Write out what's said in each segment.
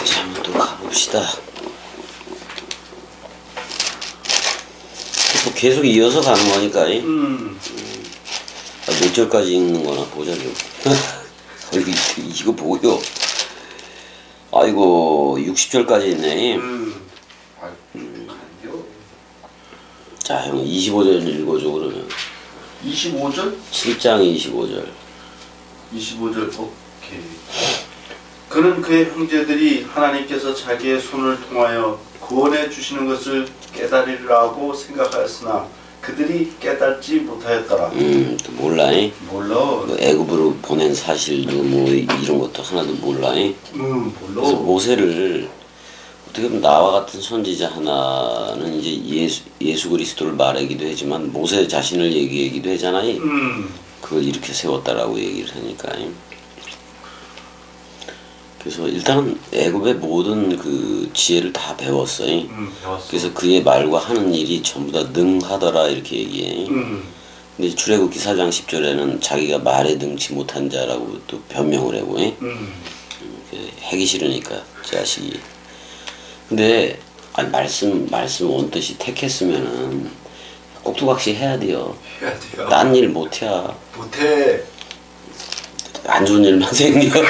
자, 한번 또 가봅시다. 또 계속 이어서 가는 거니까. 몇 절까지 읽는 거나 보자고. 이거 뭐요? 아이고, 60절까지 있네. 자, 형 25절 읽어줘, 그러면. 25절? 7장 25절. 25절, 오케이. 그는 그의 형제들이 하나님께서 자기의 손을 통하여 구원해 주시는 것을 깨달으리라고 생각하였으나 그들이 깨닫지 못하였더라. 또 몰라잉? 몰라. 뭐 애굽으로 보낸 사실도 뭐 이런 것도 하나도 몰라잉? 몰라. 그래서 모세를 어떻게 보면 나와 같은 선지자 하나는 이제 예수 그리스도를 말하기도 하지만 모세 자신을 얘기하기도 하잖아요. 그걸 이렇게 세웠다라고 얘기를 하니까. 그래서 일단 애굽의 모든 그 지혜를 다 배웠어요. 배웠어. 그래서 그의 말과 하는 일이 전부 다 능하더라 이렇게 얘기해. 근데 출애굽기 4장 10절에는 자기가 말에 능치 못한 자라고 또 변명을 하고, 하기 싫으니까 자식이. 근데 아니 말씀 원뜻이 택했으면은 꼭두각시 해야 돼요. 해야 돼요. 딴 일 못해. 못해. 안 좋은 일만 생겨.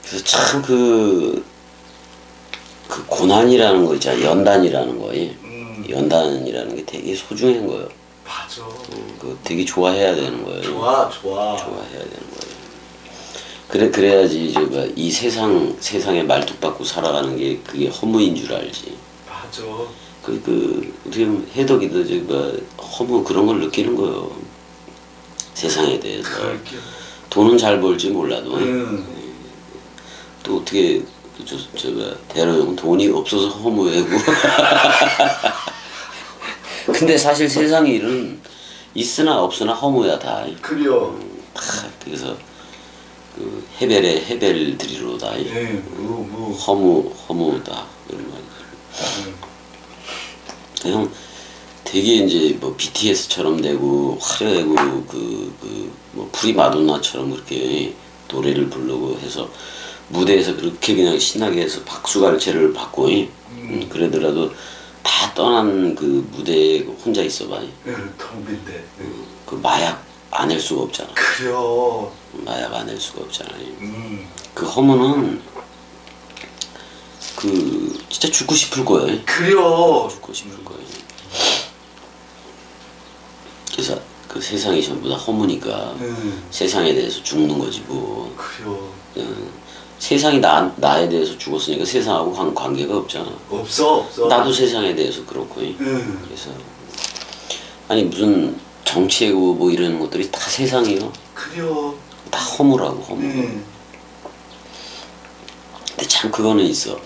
그래서 참 그 고난이라는 거 있잖아. 연단이라는 거. 연단이라는 게 되게 소중한 거예요. 맞아. 그 되게 좋아해야 되는 거예요. 좋아해야 되는 거예요. 그래야지 이제 이 세상에 말뚝박고 살아가는 게 그게 허무인 줄 알지. 맞아. 어떻게 보면 해덕이도 허무 그런 걸 느끼는 거예요. 세상에 대해서. 그럴게. 돈은 잘 벌지 몰라도. 또 어떻게 대로 형은 돈이 없어서 허무해고. 근데 사실 세상 일은 있으나 없으나 허무야 다. 그래요. 그래서 그 해벨들이로다. 허무다 이런 말이죠. 형 되게 이제 뭐 BTS처럼 되고 화려하고 뭐 프리마돈나처럼 그렇게 노래를 부르고 해서 무대에서 그렇게 그냥 신나게 해서 박수갈채를 받고 그러더라도 다 떠난 그 무대에 혼자 있어봐. 텅 빈데. 그 마약 안 할 수가 없잖아. 그래요. 마약 안 할 수가 없잖아. 그 허무는 진짜 죽고 싶을 거예요. 그래요. 죽고 싶을 거예요. 그래서 그 세상이 전부 다 허무니까 세상에 대해서 죽는 거지 뭐. 그래요. 세상이 나에 대해서 죽었으니까 세상하고 관계가 없잖아. 없어. 나도 세상에 대해서 그렇고. 그래서 아니 무슨 정치하고 뭐 이런 것들이 다 세상이요. 그래요. 다 허무라고 허무. 근데 참 그거는 있어.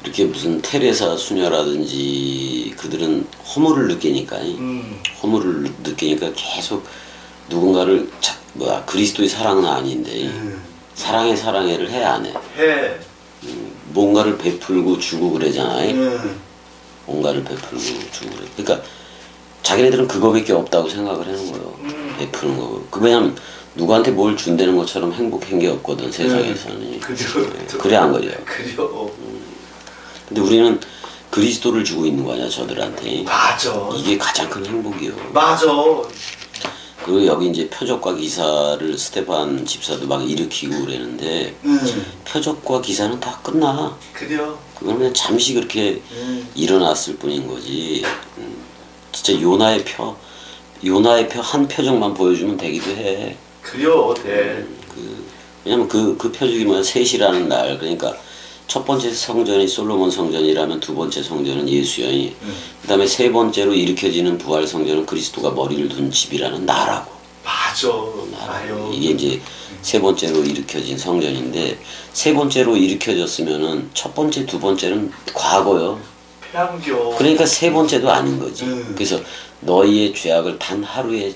이렇게 무슨 테레사 수녀라든지 그들은 허무를 느끼니까 허무를 느끼니까 계속 누군가를 그리스도의 사랑은 아닌데 사랑해를 해 안 해? 해. 뭔가를 베풀고 주고 그러잖아요. 뭔가를 베풀고 주고 그래. 그러니까 자기네들은 그거밖에 없다고 생각을 하는 거예요. 베푸는 거. 왜냐면 누구한테 뭘 준다는 것처럼 행복한 게 없거든 세상에서는. 그래 안 그래요? 그래요. 근데 우리는 그리스도를 주고 있는 거 아니야 저들한테. 맞아. 이게 가장 큰 행복이요. 맞아. 그리고 여기 이제 표적과 기사를 스테판 집사도 막 일으키고 그러는데 표적과 기사는 다 끝나. 그래요. 그건 그냥 잠시 그렇게 일어났을 뿐인 거지. 진짜 요나의 표 한 표적만 보여주면 되기도 해. 그래요. 네. 왜냐면 그 표적이 뭐야 셋이라는 날. 그러니까 첫 번째 성전이 솔로몬 성전이라면 두 번째 성전은 예수여. 그 다음에 세 번째로 일으켜지는 부활 성전은 그리스도가 머리를 둔 집이라는 나라고. 맞아. 나요. 이게 이제 세 번째로 일으켜진 성전인데 세 번째로 일으켜졌으면은 첫 번째, 두 번째는 과거요. 폐양교. 그러니까 세 번째도 아닌 거지. 그래서 너희의 죄악을 단 하루에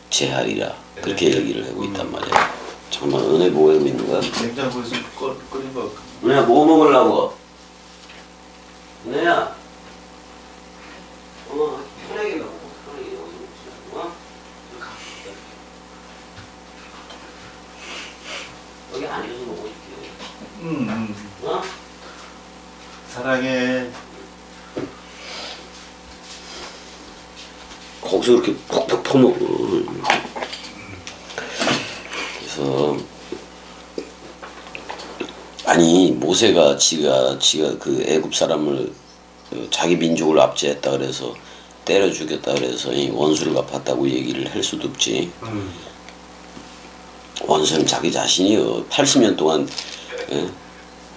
제하리라. 그렇게 얘기를 하고 있단 말이야. 정말 은혜 뭐 하고 있는 거야? 냉장고에서 끓인 거. 은혜야 뭐 먹으려고? 은혜야 세상에. 거기서 그렇게 퍽퍽 퍼먹어. 그래서 아니 모세가 지가 그 애굽 사람을 자기 민족을 압제했다 그래서 때려 죽였다 그래서 이 원수를 갚았다고 얘기를 할 수도 없지. 원수는 자기 자신이요. 80년 동안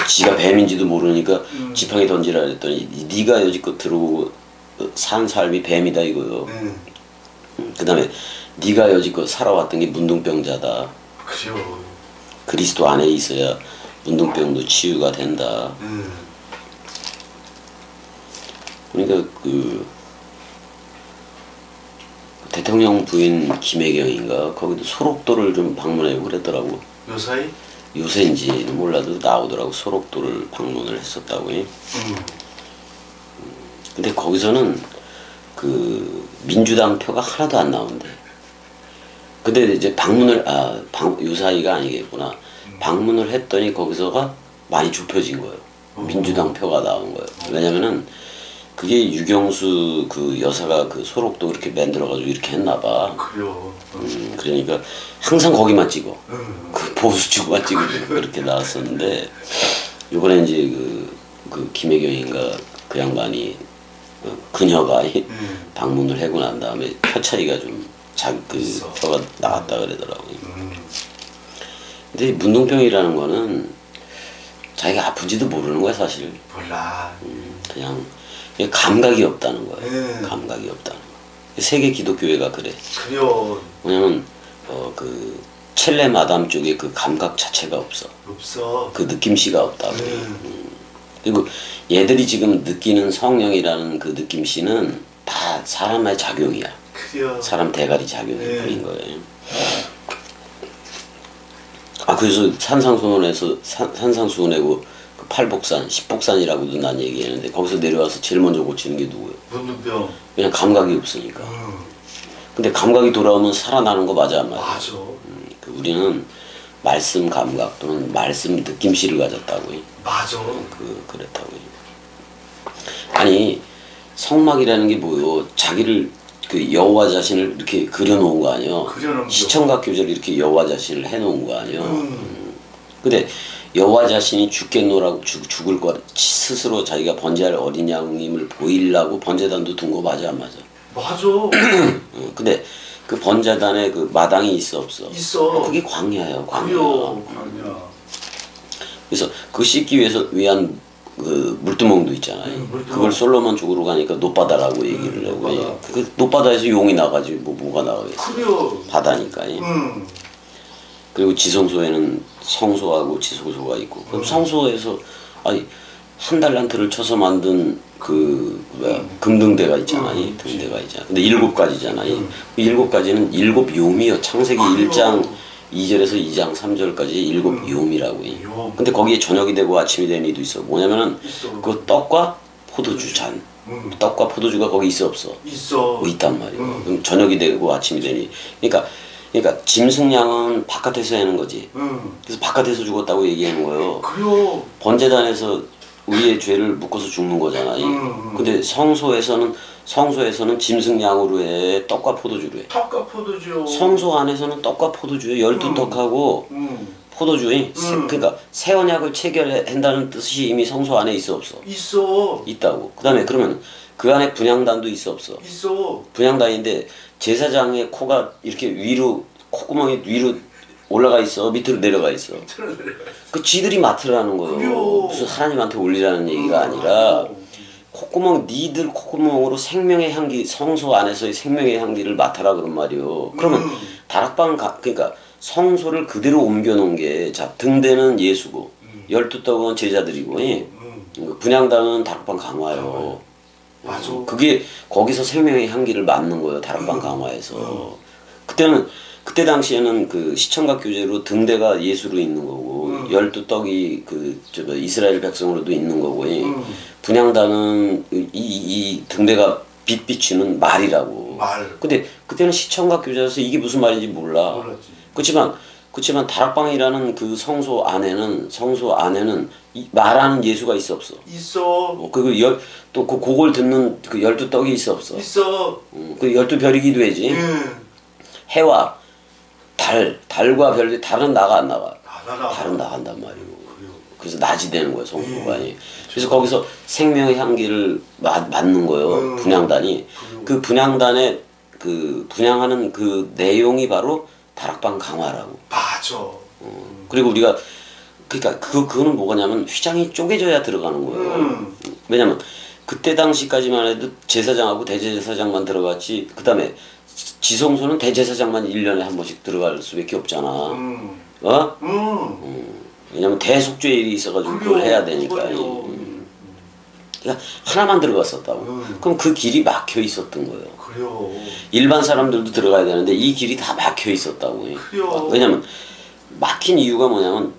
지가 뱀인지도 모르니까 지팡이 던지라 그랬더니 네가 여지껏 들어오고 산 삶이 뱀이다 이거요. 그 다음에 네가 여지껏 살아왔던 게 문둥병자다. 그래요. 그리스도 안에 있어야 문둥병도 치유가 된다. 그러니까 그 대통령 부인 김혜경인가 거기도 소록도를 좀 방문하고 그랬더라고. 요사이? 요새인지는 몰라도 나오더라고. 소록도를 방문을 했었다고. 근데 거기서는 그 민주당 표가 하나도 안 나온대. 근데 이제 방문을 요사이가 아니겠구나. 방문을 했더니 거기서가 많이 좁혀진 거예요. 민주당 표가 나온 거예요. 왜냐면은 그게 유경수 그 여사가 그 소록도 그렇게 만들어가지고 이렇게 했나봐. 그래요. 그러니까 항상 거기만 찍어. 그 보수 쪽만 찍고 그렇게 나왔었는데 이번에 이제 그 김혜경인가 그 양반이 그녀가 방문을 하고 난 다음에 표 차이가 좀 그 표가 나왔다 그러더라고요. 근데 문둥병이라는 거는 자기가 아픈지도 모르는 거야 사실. 몰라. 그냥 감각이 없다는 거예요. 감각이 없다는 거. 세계 기독교회가 그래. 그래요. 왜냐면 그 첼레 마담 쪽에 그 감각 자체가 없어. 없어. 그 느낌씨가 없다 그래. 그리고 얘들이 지금 느끼는 성령이라는 그 느낌씨는 다 사람의 작용이야. 그래요. 사람 대가리 작용일 뿐인 거예요. 그래서 산상수훈에고 그 팔복산, 십복산이라고도 난 얘기했는데 거기서 내려와서 제일 먼저 고치는 게 누구예요? 문둥병. 그냥 감각이 없으니까. 근데 감각이 돌아오면 살아나는 거 맞아 안 맞아? 맞아. 우리는 말씀 감각 또는 말씀 느낌씨를 가졌다고. 맞아. 그랬다고. 아니 성막이라는 게 뭐요? 자기를 그 여호와 자신을 이렇게 그려놓은 거 아니요? 그려놓은 시청각 교절 이렇게 여호와 자신을 해놓은 거 아니요? 근데 여호와 자신이 죽겠노라고 죽을 거 스스로 자기가 번제할 어린 양님을 보이려고 번제단도 둔 거 맞아 안 맞아? 맞아. 근데 그 번제단에 그 마당이 있어 없어? 있어. 그게 광야예요, 광야. 그래요. 광야. 그래서 그 씻기 위한 그 물두멍도 있잖아요. 물두멍. 그걸 솔로몬 쪽으로 가니까 노바다라고 얘기를 하고. 노바다. 그 노바다에서 용이 나가지 뭐가 나가겠어? 그래요. 바다니까. 그리고 지성소에는 성소하고 지성소가 있고. 그럼 성소에서 한 달란트를 쳐서 만든 그 금등대가 있잖아요. 등대가 있잖아. 근데 7가지잖아요. 그 7가지는 7요미요. 창세기 1장 2절에서 2장 3절까지 7요미라고. 요. 근데 거기에 저녁이 되고 아침이 되는 이도 있어. 뭐냐면은 있어. 그 떡과 포도주 잔. 떡과 포도주가 거기 있어 없어? 있어. 있단 말이에요. 그럼 저녁이 되고 아침이 되니. 그러니까 짐승양은 바깥에서 하는 거지. 그래서 바깥에서 죽었다고 얘기하는 거예요. 그래요. 번제단에서 우리의 죄를 묶어서 죽는 거잖아요. 근데 성소에서는 짐승양으로 해, 떡과 포도주로 해. 떡과 포도주. 성소 안에서는 떡과 포도주에 12떡하고 포도주에 그러니까 새 언약을 체결한다는 뜻이 이미 성소 안에 있어 없어? 있어. 있다고. 그다음에 그러면 그 안에 분향단도 있어 없어? 있어. 분향단인데 제사장의 코가 이렇게 위로 콧구멍이 위로 올라가 있어? 밑으로 내려가 있어? 그 지들이 맡으라는 거예요. 그래요. 무슨 하나님한테 올리라는 얘기가 아니라 니들 콧구멍으로 생명의 향기, 성소 안에서의 생명의 향기를 맡아라 그런 말이요. 그러면 다락방 그러니까 성소를 그대로 옮겨놓은 게, 자, 등대는 예수고 12떡은 제자들이고 분향단은 다락방 강화요. 맞아. 그게 거기서 생명의 향기를 맡는 거예요. 다락방 강화에서. 그때 당시에는 그 시청각 교제로 등대가 예수로 있는 거고 12떡이 이스라엘 백성으로도 있는 거고 분향단은 이 등대가 빛 비추는 말이라고. 말. 근데 그때는 시청각 교제라서 이게 무슨 말인지 몰라. 몰랐지. 그렇지만 그렇지만 다락방이라는 그 성소 안에는 말하는 예수가 있어 없어? 있어. 또 그걸 듣는 그 12떡이 있어 없어? 있어. 그 12별이 기도해지. 해와 달과 별이 달은 나가 안 나가? 달은 나간단 말이고. 그래서 낮이 되는 거야 성소가. 그래서 거기서 생명의 향기를 맡는 거예요. 분향단이. 그 분향단의 그 분향하는 그 내용이 바로 다락방 강화라고. 맞아. 그리고 우리가 그러니까 그거는 뭐냐면 휘장이 쪼개져야 들어가는 거예요. 왜냐면 그때 당시까지만 해도 제사장하고 대제사장만 들어갔지. 그다음에 지성소는 대제사장만 1년에 한 번씩 들어갈 수밖에 없잖아. 왜냐면 대속죄일이 있어가지고 그걸 해야 되니까. 그러니까 하나만 들어갔었다고. 그럼 그 길이 막혀 있었던 거예요. 그래요. 일반 사람들도 들어가야 되는데 이 길이 다 막혀 있었다고. 그래요. 왜냐면 막힌 이유가 뭐냐면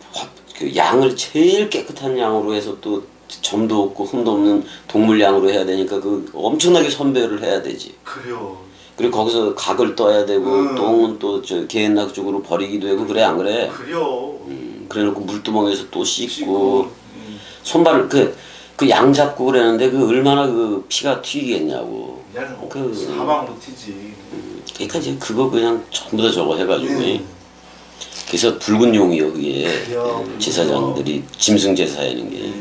그 양을 제일 깨끗한 양으로 해서 또 점도 없고 흠도 없는 동물 양으로 해야 되니까 그 엄청나게 선별을 해야 되지. 그래요. 그리고 거기서 각을 떠야 되고 똥은 또 저 개인락 쪽으로 버리기도 하고 그래 안 그래? 그래요. 그래놓고 물두멍에서 또 씻고 손발을 그 양 잡고 그러는데 그 얼마나 그 피가 튀겠냐고. 그냥 사망 못 튀지. 그러니까 이제 그거 그냥 전부 다 저거 해가지고. 그래서 붉은 용이요 그게. 제사장들이 짐승 제사하는 게.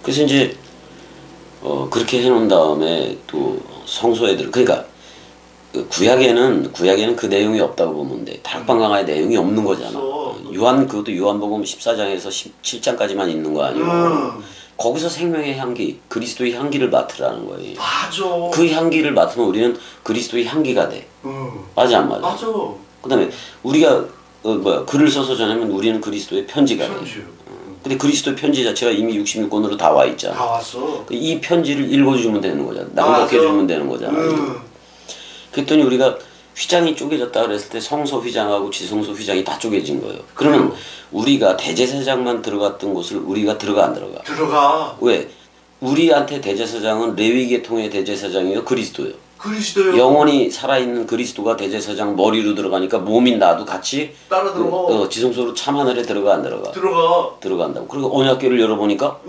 그래서 이제 그렇게 해놓은 다음에 또 성소에 그러니까 구약에는 그 내용이 없다고 보면 돼. 다락방 강화의 내용이 없는 거잖아. 그것도 요한복음 14장에서 17장까지만 있는 거 아니에요. 거기서 생명의 향기, 그리스도의 향기를 맡으라는 거예요. 맞아. 그 향기를 맡으면 우리는 그리스도의 향기가 돼. 맞아 안 맞아? 맞아. 그다음에 우리가 글을 써서 전하면 우리는 그리스도의 편지가 돼. 근데 그리스도의 편지 자체가 이미 66권으로 다 와 있잖아. 다 왔어. 이 편지를 읽어주면 되는 거잖아. 낭독해주면 되는 거잖아. 그랬더니 우리가 휘장이 쪼개졌다 그랬을 때 성소 휘장하고 지성소 휘장이 다 쪼개진 거예요. 그러면 우리가 대제사장만 들어갔던 곳을 우리가 들어가 안 들어가? 들어가. 왜? 우리한테 대제사장은 레위 계통의 대제사장이요, 그리스도요. 그리스도요. 영원히 살아있는 그리스도가 대제사장 머리로 들어가니까 몸인 나도 같이 따라 들어가. 지성소로 참하늘에 들어가 안 들어가? 들어간다고. 그리고 언약궤를 열어보니까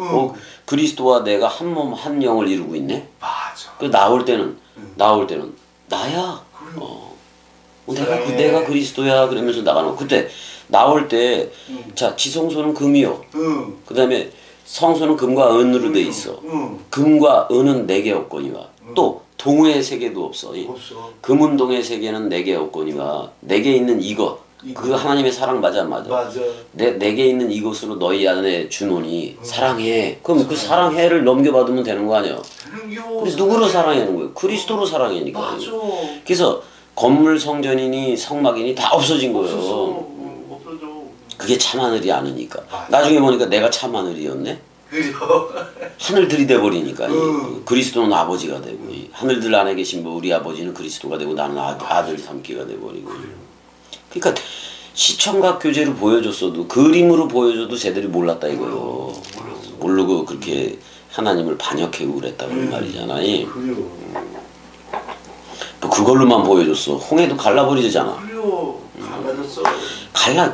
그리스도와 내가 한 몸 한 영을 이루고 있네. 맞아. 그 나올 때는 나야. 내가 그리스도야 그러면서 나가는 거. 그때 나올 때 자 지성소는 금이요. 그 다음에 성소는 금과 은으로 돼 있어. 금과 은은 4개 없거니와 또 동의 세계도 없어. 없어. 금은동의 세계는 4개 없거니와 4개 있는 이것. 그 하나님의 사랑 맞아 안 맞아? 맞아. 4개 있는 이것으로 너희 안에 주노니 사랑해. 그럼 그 사랑해를 넘겨받으면 되는 거 아니야? 근데 누구로 사랑하는 거예요? 그리스도로 사랑하니까. 맞아. 그래서 건물 성전이니 성막이니 다 없어진 거예요. 없어져. 그게 참하늘이 아니니까. 나중에 보니까 내가 참하늘이었네. 그죠. 하늘 들이대 버리니까 그리스도는 아버지가 되고 하늘들 안에 계신 우리 아버지는 그리스도가 되고 나는 아들 삼기가 돼 버리고. 그러니까 시청각 교제로 보여줬어도 그림으로 보여줘도 제대로 몰랐다 이거요. 모르고 그렇게 하나님을 반역하고 그랬다고 말이잖아. 또 그걸로만 보여줬어. 홍해도 갈라버리잖아. 갈라졌어.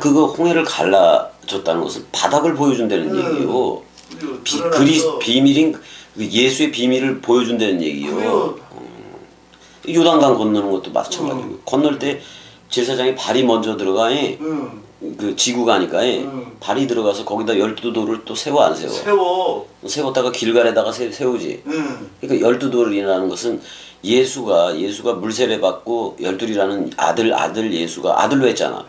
그거 홍해를 갈라줬다는 것은 바닥을 보여준다는 얘기요. 비밀인 예수의 비밀을 보여준다는 얘기요. 요단강 건너는 것도 마찬가지고 건널 때 제사장이 발이 먼저 들어가. 그 지구 가니까 발이 들어가서 거기다 12돌을 또 세워 안 세워? 세웠다가 길갈에다가 세우지. 그러니까 12돌이라는 것은 예수가 물세례 받고 12이라는 아들 예수가 아들로 했잖아.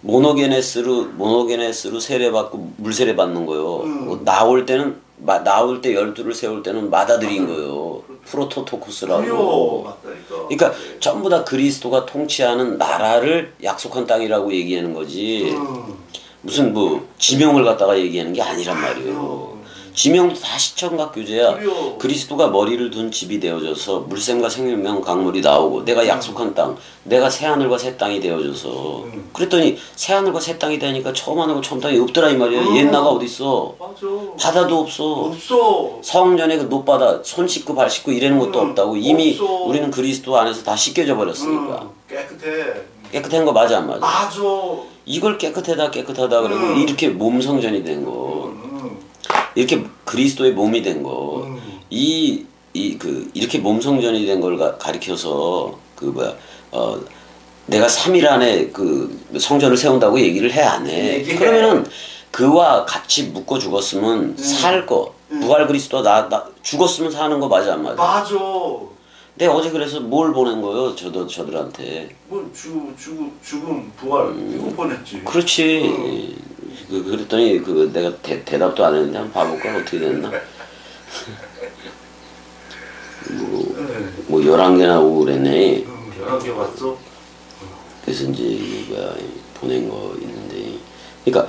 모노게네스로 세례 받고 물세례 받는 거요. 나올 때 12를 세울 때는 맏아들인 거요. 프로토토코스라고. 그러니까 전부 다 그리스도가 통치하는 나라를 약속한 땅이라고 얘기하는 거지. 무슨 지명을 갖다가 얘기하는 게 아니란 말이에요. 지명도 다 시청각 교제야. 그리스도가 머리를 둔 집이 되어져서 물샘과 생명 강물이 나오고 내가 약속한 땅, 내가 새하늘과 새 땅이 되어져서 그랬더니 새하늘과 새 땅이 되니까 처음 하늘과 처음 땅이 없더라 이 말이야. 옛나가 어딨어? 바다도 없어. 성전에 그 노바다 손 씻고 발 씻고 이러는 것도 없다고. 이미 우리는 그리스도 안에서 다 씻겨져 버렸으니까. 깨끗해. 깨끗한 거 맞아 안 맞아? 맞아. 이걸 깨끗하다 그러고 이렇게 몸 성전이 된 거, 이렇게 그리스도의 몸이 된 거, 이렇게 몸 성전이 된 걸 가리켜서 내가 3일 안에 그 성전을 세운다고 얘기를 해 안 해? 그러면은 그와 같이 묶어 죽었으면 살 거. 부활 그리스도 나 죽었으면 사는 거 맞아 안 맞아? 맞아. 내가 어제 그래서 뭘 보낸 거요? 저들한테. 뭐 죽음 부활 이거 보냈지. 그렇지. 그랬더니 내가 대답도 안 했는데 한번 봐볼까 어떻게 됐나? 뭐 11개나 오고 그랬네. 11개 봤어? 그래서 이제 보낸 거 있는데, 그러니까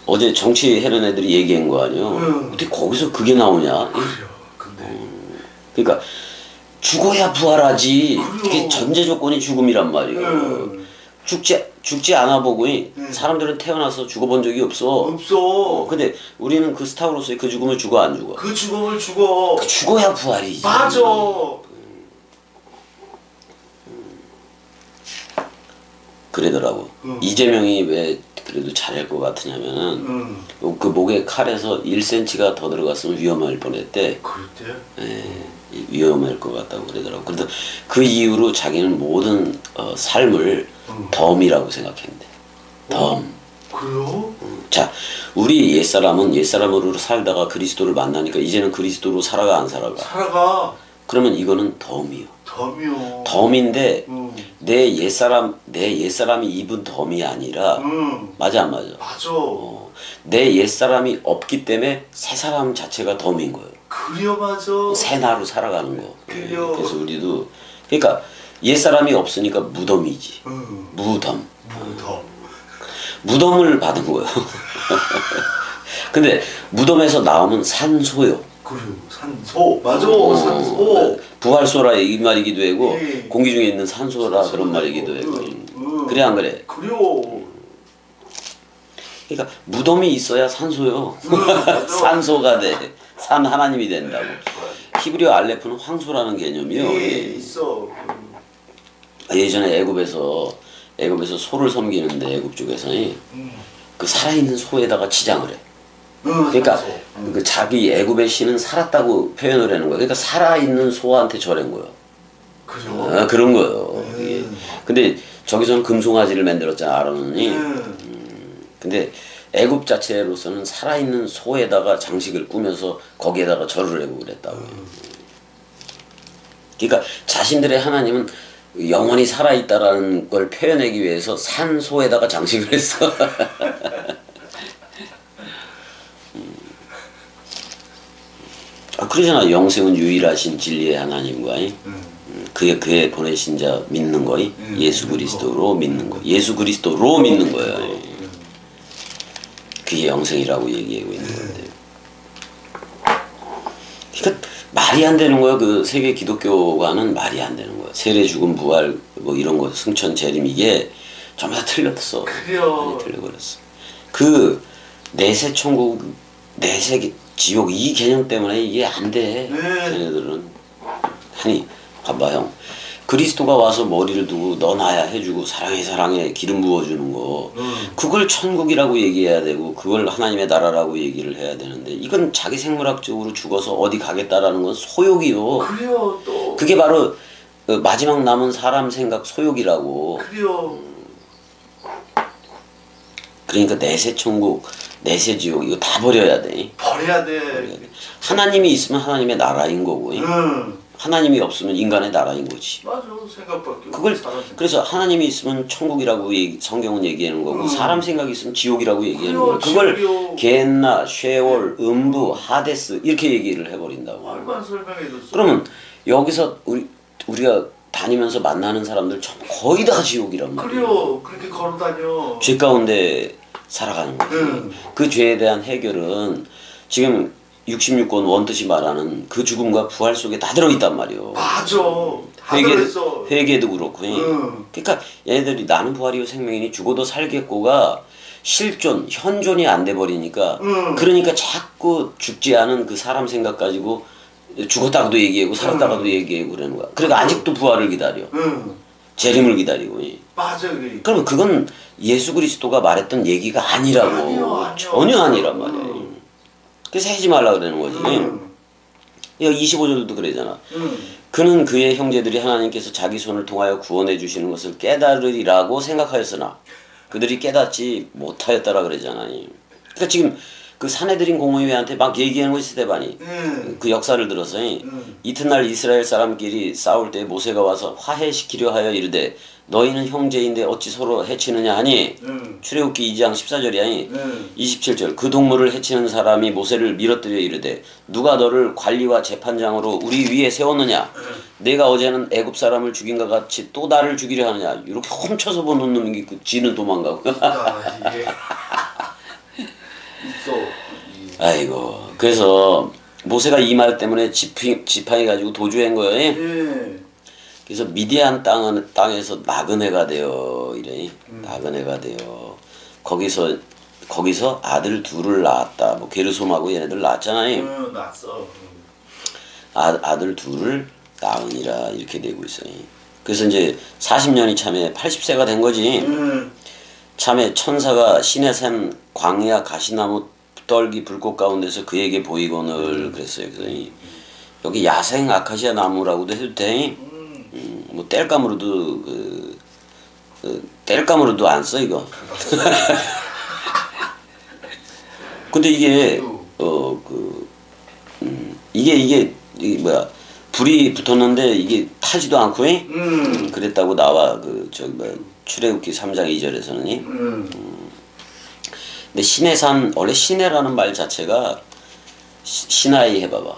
어제 정치 해런 애들이 얘기한 거 아니요? 어떻게 거기서 그게 나오냐? 그래요. 근데 그러니까 죽어야 부활하지. 그게 전제 조건이 죽음이란 말이에요. 죽지 않아 보고 사람들은 태어나서 죽어본 적이 없어. 근데 우리는 그 스타로서의 그 죽음을 죽어 안 죽어? 그 죽음을 죽어. 죽어야 부활이지. 맞아. 그러더라고. 이재명이 왜 그래도 잘할 것 같으냐면은 그 목에 칼에서 1cm가 더 들어갔으면 위험할 뻔했대. 그랬대? 예, 위험할 것 같다고 그러더라고. 그래서 그 이후로 자기는 모든 삶을 덤이라고 생각했는데. 덤. 그래요? 자, 우리 옛사람은 옛사람으로 살다가 그리스도를 만나니까 이제는 그리스도로 살아가 안 살아가? 살아가. 그러면 이거는 덤이요. 덤이요. 덤인데 내 옛사람이 입은 덤이 아니라 맞아 안 맞아? 맞아. 내 옛사람이 없기 때문에 새 사람 자체가 덤인 거예요. 그래요, 맞아. 새 나로 살아가는 거. 그래요. 그래서 우리도 그러니까 옛사람이 없으니까 무덤이지. 무덤. 무덤을 받은 거예요. 근데 무덤에서 나오면 산소요. 그래요. 산소. 맞아. 산소. 부활소라 이 말이기도 하고 예. 공기 중에 있는 산소라 그런 말이기도 하고. 그래 안 그래? 그래요. 그러니까 무덤이 있어야 산소요. 산소가 돼. 산 하나님이 된다고. 히브리어 알레프는 황소라는 개념이요. 예, 있어. 예전에 애굽에서 소를 섬기는데 애굽 쪽에서 그 살아있는 소에다가 치장을 해. 그러니까 그 자기 애굽의 신은 살았다고 표현을 하는 거야. 그러니까 살아있는 소한테 절한 거예요. 그래요? 그런 거예요. 이게. 근데 저기서는 금송아지를 만들었잖아, 아론이. 근데 애굽 자체로서는 살아있는 소에다가 장식을 꾸며서 거기에다가 절을 하고 그랬다고. 그러니까 자신들의 하나님은 영원히 살아있다라는 걸 표현하기 위해서 산 소에다가 장식을 했어. 그러잖아. 영생은 유일하신 진리의 하나님과 그의 보내신 자 믿는 거, 예수 그리스도로 믿는 거, 예수 그리스도로 믿는 거예요. 그게 영생이라고 얘기하고 있는 건데. 그러니까 말이 안 되는 거야. 그 세계 기독교가는 말이 안 되는 거야. 세례, 죽음, 부활 뭐 이런 거, 승천, 재림 이게 전부 다 틀렸어. 그래요. 많이 틀려버렸어. 그 내세 천국, 내세 지옥 이 개념 때문에 이게 안 돼. 걔네들은. 아니 봐봐 형. 그리스도가 와서 머리를 두고 너 나야 해주고 사랑해 기름 부어주는 거 그걸 천국이라고 얘기해야 되고 그걸 하나님의 나라라고 얘기를 해야 되는데 이건 자기 생물학적으로 죽어서 어디 가겠다라는 건 소욕이요. 그래요 또. 그게 바로 마지막 남은 사람 생각 소욕이라고. 그래요. 그러니까 내세 천국 내세 지옥 이거 다 버려야 돼. 버려야 돼. 하나님이 있으면 하나님의 나라인 거고 하나님이 없으면 인간의 나라인 거지. 맞아. 생각밖에 그걸 사람 생각. 그래서 하나님이 있으면 천국이라고 성경은 얘기하는 거고 사람 생각이 있으면 지옥이라고 얘기하는 그래요, 거고 그걸 지옥이요. 겐나, 쉐월, 음부, 하데스 이렇게 얘기를 해버린다고. 말만 설명해줬어. 그러면 여기서 우리가 다니면서 만나는 사람들 거의 다 지옥이란 말이야. 그래요. 그렇게 걸어다녀. 죄 가운데 살아가는 거지. 그 죄에 대한 해결은 지금 66권 원뜻이 말하는 그 죽음과 부활 속에 다 들어있단 말이요. 맞아. 다 들어있어. 회개도 그렇고. 그러니까 얘네들이 나는 부활이요 생명이니 죽어도 살겠고가 실존, 현존이 안 돼 버리니까 그러니까 자꾸 죽지 않은 그 사람 생각 가지고 죽었다가도 얘기하고 살았다가도 얘기하고 그러는 거야. 그러니까 아직도 부활을 기다려. 재림을 기다리고. 맞아 그게. 그러면 그건 예수 그리스도가 말했던 얘기가 아니라고. 아니요. 전혀 아니란 말이야. 그래서 하지 말라 그러는 거지. 여기 25절도 그러잖아. 그는 그의 형제들이 하나님께서 자기 손을 통하여 구원해 주시는 것을 깨달으리라고 생각하였으나 그들이 깨닫지 못하였다라 그러잖아. 그러니까 지금 그 사내들인 공회한테 막 얘기하는 거지 스데반이. 그 역사를 들어서 이튿날 이스라엘 사람끼리 싸울 때 모세가 와서 화해시키려 하여 이르되 너희는 형제인데 어찌 서로 해치느냐 하니 출애굽기 2장 14절이야. 27절 그 동물을 해치는 사람이 모세를 밀어뜨려 이르되 누가 너를 관리와 재판장으로 우리 위에 세웠느냐 내가 어제는 애굽 사람을 죽인 것 같이 또 나를 죽이려 하느냐 이렇게 훔쳐서 보는 놈이 있고 지는 도망가고. 이게 있어. 아이고 그래서 모세가 이 말 때문에 지팡이 가지고 도주한 거예요. 예. 그래서 미디안 땅에서 나그네가 되어 이래. 나그네가 되어 거기서 아들 둘을 낳았다. 뭐 게르솜하고 얘네들 낳았잖아요. 낳았어. 아들 둘을 낳으니라 이렇게 되고 있어요. 그래서 이제 40년이 참에 80세가 된 거지. 참에 천사가 신의 산 광야 가시나무 떨기 불꽃 가운데서 그에게 보이거늘 그랬어요. 그래서 여기 야생 아카시아 나무라고도 해도 돼. 뭐 땔감으로도 땔감으로도 안 써 이거. 근데 이게 이게 뭐야 불이 붙었는데 이게 타지도 않고 그랬다고 나와 그 저기 뭐 출애굽기 3장 2절에서는. 근데 시내산 원래 시내라는 말 자체가 시나이 해봐봐.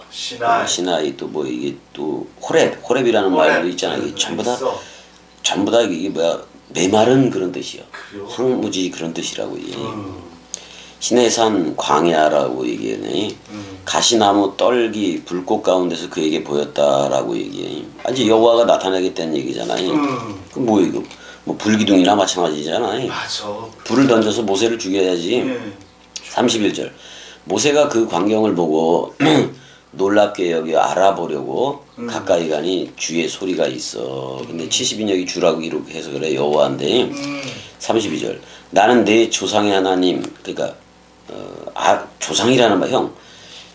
시나이 또 뭐 이게 또 호렙이라는 말도 있잖아. 이게 전부 다 이게 뭐야 메마른 그런 뜻이야. 황무지 그런 뜻이라고 이게. 시내산 광야라고 얘기해. 가시나무 떨기 불꽃 가운데서 그에게 보였다라고 얘기해. 아직 여호와가 나타나겠다는 얘기잖아요. 그럼 뭐 이거 뭐 불기둥이나 마찬가지잖아요. 맞아. 불을 던져서 모세를 죽여야지. 31절 모세가 그 광경을 보고 놀랍게 여기 알아보려고 가까이 가니 주의 소리가 있어. 근데 70인역이 주라고 기록해서 그래 여호와인데. 32절 나는 내 조상의 하나님 그러니까 조상이라는 말 형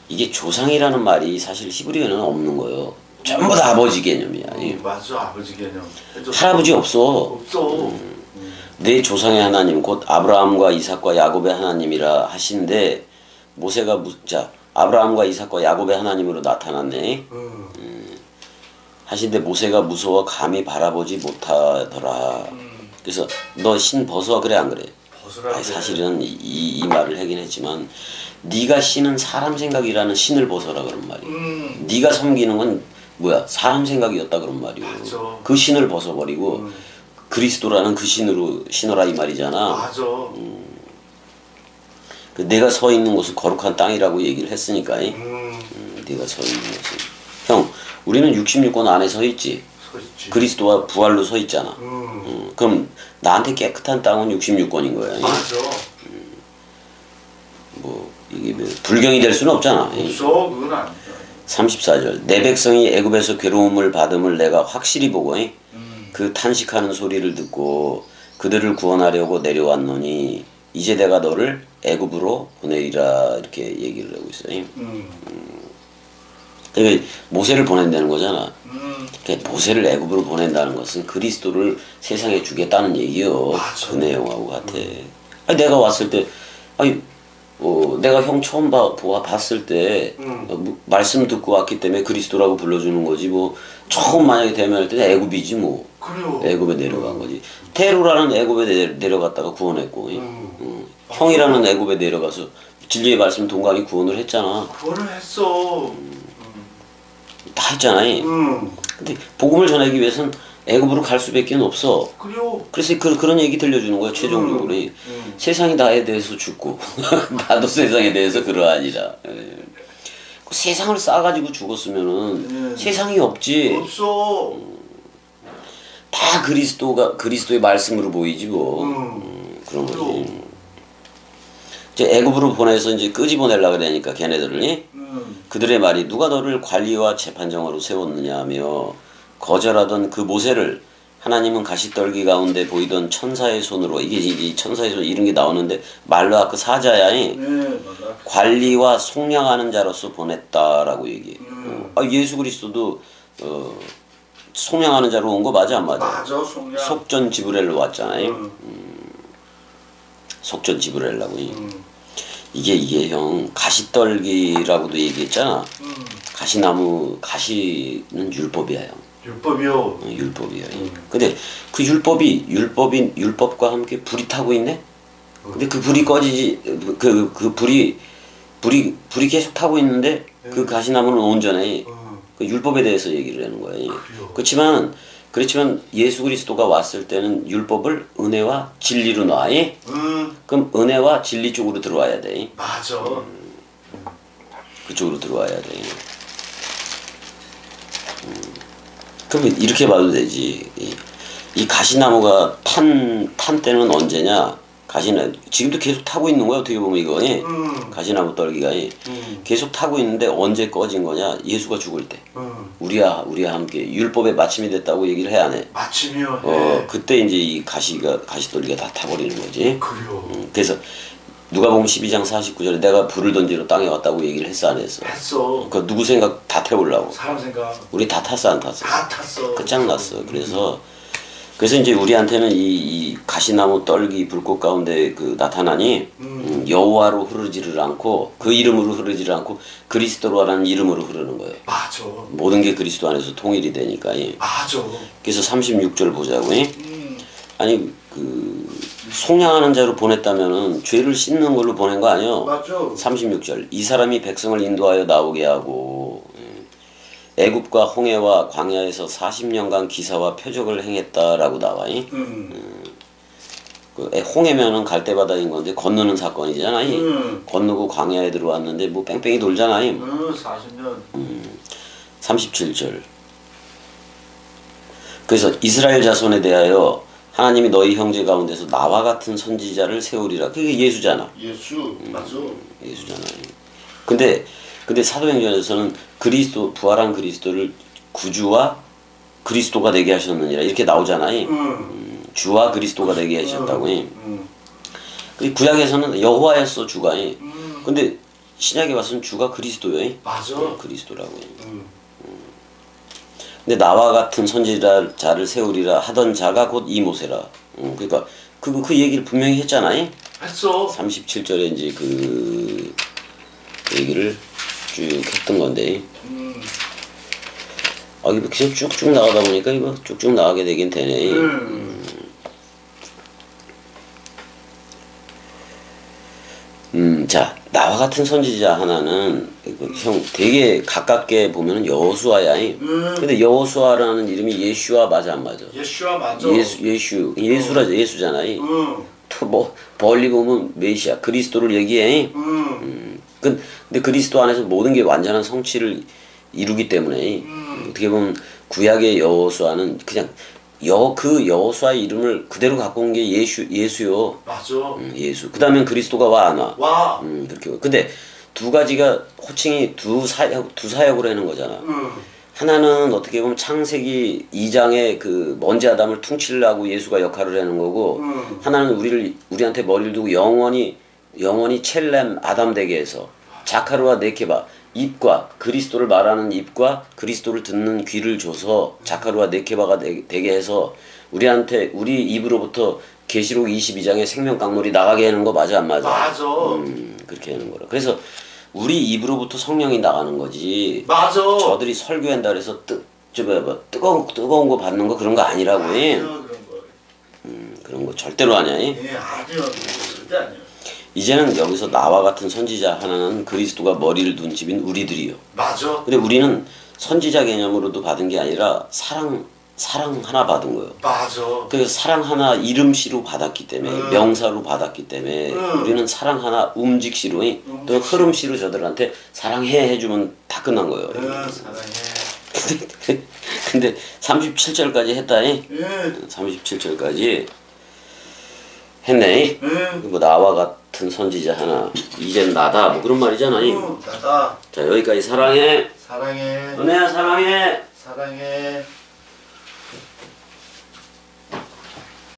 이게 조상이라는 말이 사실 히브리어는 없는 거예요. 전부 다 아버지 개념이야. 맞아 아버지 개념. 할아버지 없어. 내 조상의 하나님 곧 아브라함과 이삭과 야곱의 하나님이라 하신데 모세가 아브라함과 이삭과 야곱의 하나님으로 나타났네. 하신데 모세가 무서워 감히 바라보지 못하더라. 그래서 너 신 벗어 그래 안 그래? 아니, 사실은 이 말을 하긴 했지만 네가 신은 사람 생각이라는 신을 벗어라 그런 말이야. 네가 섬기는 건 뭐야 사람 생각이었다 그런 말이오. 그 신을 벗어버리고 그리스도라는 그 신으로 신어라 이 말이잖아. 맞아. 그 내가 서 있는 곳은 거룩한 땅이라고 얘기를 했으니까. 네가 서 있는 곳은 형 우리는 66권 안에 서 있지. 그리스도와 부활로 서 있잖아. 그럼 나한테 깨끗한 땅은 66권인 거야. 맞아. 뭐 이게 뭐 불경이 될 수는 없잖아. 없어 그건 아니야. 34절 내 백성이 애굽에서 괴로움을 받음을 내가 확실히 보고 그 탄식하는 소리를 듣고 그들을 구원하려고 내려왔노니 이제 내가 너를 애굽으로 보내리라 이렇게 얘기를 하고 있어요. 그러니까 모세를 보낸다는 거잖아. 그러니까 모세를 애굽으로 보낸다는 것은 그리스도를 세상에 주겠다는 얘기요. 맞아. 그 내용하고 같아. 아니, 내가 왔을 때 내가 형 처음 봤을 때 말씀 듣고 왔기 때문에 그리스도라고 불러주는 거지 뭐 처음 만약에 대면할 때 애굽이지 뭐. 그래요. 애굽에 내려간 거지. 테로라는 애굽에 내려갔다가 구원했고 형이라는 애굽에 내려가서 진리의 말씀 동감이 구원을 했잖아. 구원을 했어. 다 했잖아요. 근데 복음을 전하기 위해서는 애굽으로 갈 수밖에 없어. 그래요. 그래서 그런 얘기 들려주는 거야 최종적으로. 세상이 나에 대해서 죽고 나도 세상에 대해서 그러하니라. 그 세상을 싸가지고 죽었으면은 세상이 없지. 없어. 다 그리스도의 말씀으로 보이지 뭐. 그런 거지. 이제 애굽으로 보내서 이제 끄집어내려 그러니까 걔네들을 그들의 말이 누가 너를 관리와 재판장으로 세웠느냐 하며 거절하던 그 모세를 하나님은 가시떨기 가운데 보이던 천사의 손으로 이게 천사의 손 이런 게 나오는데 말라그 사자야. 네, 맞아. 관리와 속량하는 자로서 보냈다라고 얘기해. 예수 그리스도도 속량하는 자로 온 거 맞아 안 맞아? 맞아, 속량. 속전 지브렐로 왔잖아요. 속전 지브렐라고. 이게 형 가시떨기라고도 얘기했잖아. 가시나무 가시는 율법이야 형. 율법이요. 율법이야. 근데 그 율법과 함께 불이 타고 있네. 근데 그 불이 꺼지지 그 불이 계속 타고 있는데 그 가시나무는 온전해. 그 율법에 대해서 얘기를 하는 거야. 그렇지만 예수 그리스도가 왔을 때는 율법을 은혜와 진리로 놔. 그럼 은혜와 진리 쪽으로 들어와야 돼. 맞아. 그쪽으로 들어와야 돼. 그럼 이렇게 봐도 되지. 이 가시나무가 탄 때는 언제냐? 지금도 계속 타고 있는 거야 어떻게 보면 이거. 가시나무 떨기가 계속 타고 있는데 언제 꺼진 거냐? 예수가 죽을 때. 우리와 함께 율법의 마침이 됐다고 얘기를 해야 안 해? 마침이요. 그때 이제 이 가시떨기가 다 타버리는 거지. 그래요. 그래서 누가복음 12장 49절에 내가 불을 던지러 땅에 왔다고 얘기를 했어 안 했어? 했어. 그 누구 생각 다 태우려고. 사람 생각. 우리 다 탔어 안 탔어? 다 탔어. 끝장났어. 그래서 이제 우리한테는 이 가시나무 떨기 불꽃 가운데 그 나타나니 여호와로 흐르지를 않고 그 이름으로 흐르지를 않고 그리스도라는 이름으로 흐르는 거예요. 맞아. 모든 게 그리스도 안에서 통일이 되니까. 맞아. 그래서 36절 보자고. 아니 속량하는 자로 보냈다면은 죄를 씻는 걸로 보낸 거 아니요? 맞아. 36절 이 사람이 백성을 인도하여 나오게 하고 애굽과 홍해와 광야에서 40년간 기사와 표적을 행했다라고 나와. 홍해면은 갈대바다인 건데 건너는 사건이잖아. 건너고 광야에 들어왔는데 뭐 뺑뺑이 돌잖아. 40년. 37절. 그래서 이스라엘 자손에 대하여 하나님이 너희 형제 가운데서 나와 같은 선지자를 세우리라. 그게 예수잖아. 예수. 맞아. 예수잖아. 근데 사도행전에서는 부활한 그리스도를 구주와 그리스도가 되게 하셨느니라 이렇게 나오잖아. 주와 그리스도가 되게 하셨다고. 구약에서는 여호와였어 주가. 근데 신약에 와서는 주가 그리스도요. 맞아. 그리스도라고. 근데 나와 같은 선지자를 세우리라 하던 자가 곧 이모세라. 그러니까 그 얘기를 분명히 했잖아. 했어. 37절에 이제 그 얘기를 쭉 했던 건데. 이거 계속 쭉쭉 나가다 보니까 이거 쭉쭉 나가게 되긴 되네. 자, 나와 같은 선지자 하나는 형 되게 가깝게 보면은 여호수아야. 근데 여호수아라는 이름이 예슈아 맞아 안 맞아? 예수와 맞아. 예수잖아. 또 뭐 멀리 보면 메시아 그리스도를 얘기해. 근데 그리스도 안에서 모든 게 완전한 성취를 이루기 때문에 어떻게 보면 구약의 여호수아는 그냥 그 여호수아의 이름을 그대로 갖고 온 게 예수요. 맞아. 예수. 그다음엔 그리스도가 와 안 와? 와. 그렇게. 근데 두 가지가 호칭이 두 사역으로 하는 거잖아. 하나는 어떻게 보면 창세기 2장에 그 먼지 아담을 퉁치려고 예수가 역할을 하는 거고, 하나는 우리한테 머리를 두고 영원히 첼렘 아담 되게 해서 자카르와 네케바 입과 그리스도를 말하는 입과 그리스도를 듣는 귀를 줘서 자카르와 네케바가 되게 해서 우리 입으로부터 계시록 22장의 생명 강물이 나가게 하는 거 맞아 안 맞아? 맞아. 그렇게 하는 거라. 그래서 우리 입으로부터 성령이 나가는 거지. 맞아. 저들이 설교한다 그래서 뜨거운 거 받는 거 그런 거 아니라고 해. 그런 거. 그런 거 절대로 아니야. 아니요. 절대 아니요. 이제는 여기서 나와 같은 선지자 하나는 그리스도가 머리를 둔 집인 우리들이요. 맞아. 근데 우리는 선지자 개념으로도 받은 게 아니라 사랑 하나 받은 거예요. 맞아. 그래서 사랑 하나 이름시로 받았기 때문에 명사로 받았기 때문에 우리는 사랑 하나 움직시로 또 흐름시로 저들한테 사랑해 해주면 다 끝난 거예요. 사랑해. 근데 37절까지 했다. 37절까지 했네. 뭐 나와 같은 선지자 하나 이젠 나다 뭐 그런 말이잖아. 나다. 자 여기까지 사랑해. 사랑해. 은혜야 사랑해. 사랑해.